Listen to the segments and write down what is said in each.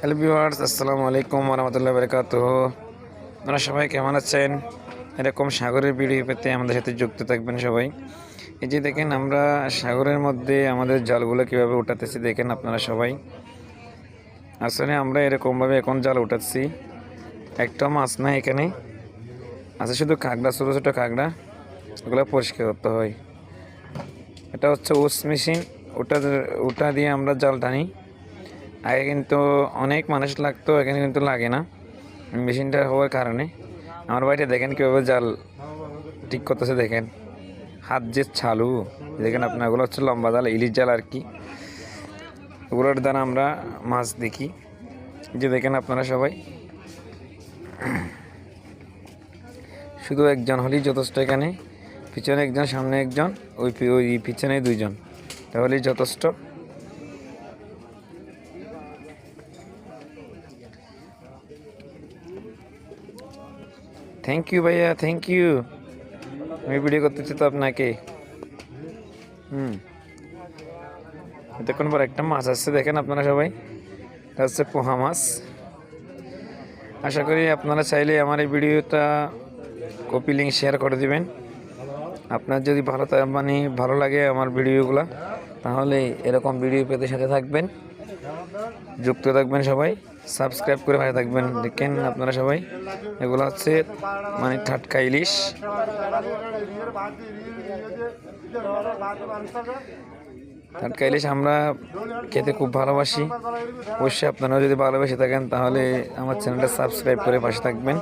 Hello viewers, আসসালামু আলাইকুম ওয়া রাহমাতুল্লাহি ওয়া বারাকাতুহু। আপনারা সবাই কেমন আছেন? এরকম সাগরের ভিডিও পেতে আমাদের সাথে যুক্ত থাকবেন সবাই। এই যে দেখেন আমরা সাগরের মধ্যে আমাদের জালগুলো কীভাবে উঠাতেছি দেখেন আপনারা সবাই। আসলে আমরা এরকমভাবে এখন জাল উঠাচ্ছি, একটা মাছ না এখানে আছে, শুধু কাঁকড়া, ছোটো ছোটো কাঁকড়া, ওগুলো পরিষ্কার করতে হয়। এটা হচ্ছে উস মেশিন, ওটা দিয়ে আমরা জাল টানি। আগে কিন্তু অনেক মানুষ লাগতো, এখানে কিন্তু লাগে না মেশিনটা হওয়ার কারণে। আমার বাড়িতে দেখেন কীভাবে জাল ঠিক করতেছে, দেখেন হাত যে ছালু, দেখেন আপনার ওগুলো হচ্ছে লম্বা জাল, ইলিশ জাল আর কি। ওগুলোর দ্বারা আমরা মাছ দেখি, যে দেখেন আপনারা সবাই। শুধু একজন হলেই যথেষ্ট, এখানে পিছনে একজন, সামনে একজন, ওই পিছনে দুইজন, তাহলেই যথেষ্ট। থ্যাংক ইউ ভাইয়া, থ্যাংক ইউ। আমি ভিডিও করতেছি তো আপনাকে। এতক্ষণ পর একটা মাছ আসছে, দেখেন আপনারা সবাই, এটা হচ্ছে পোহা মাছ। আশা করি আপনারা চাইলে আমার এই ভিডিওটা কপি লিঙ্ক শেয়ার করে দিবেন। আপনার যদি ভালো লাগে আমার ভিডিওগুলো, তাহলে এরকম ভিডিও পেতে সাথে থাকবেন, যুক্ত থাকবেন সবাই, সাবস্ক্রাইব করে ভালো থাকবেন। দেখেন আপনারা সবাই, এগুলো হচ্ছে টাটকা ইলিশ। টাটকা ইলিশ আমরা খেতে খুব ভালোবাসি। অবশ্যই আপনারাও যদি ভালোবেসে থাকেন, তাহলে আমার চ্যানেলটা সাবস্ক্রাইব করে পাশে থাকবেন।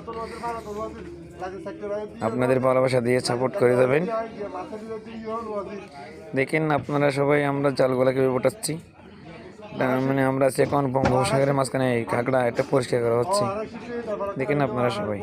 আপনাদের ভালোবাসা দিয়ে সাপোর্ট করে দেবেন। দেখেন আপনারা সবাই, আমরা জালগুলা কীভাবে ওঠাচ্ছি। আমরা আছি এখন বঙ্গোপসাগরের মাঝখানে, কাঁকড়া এটা পরিষ্কার করা হচ্ছে, দেখেন আপনারা সবাই।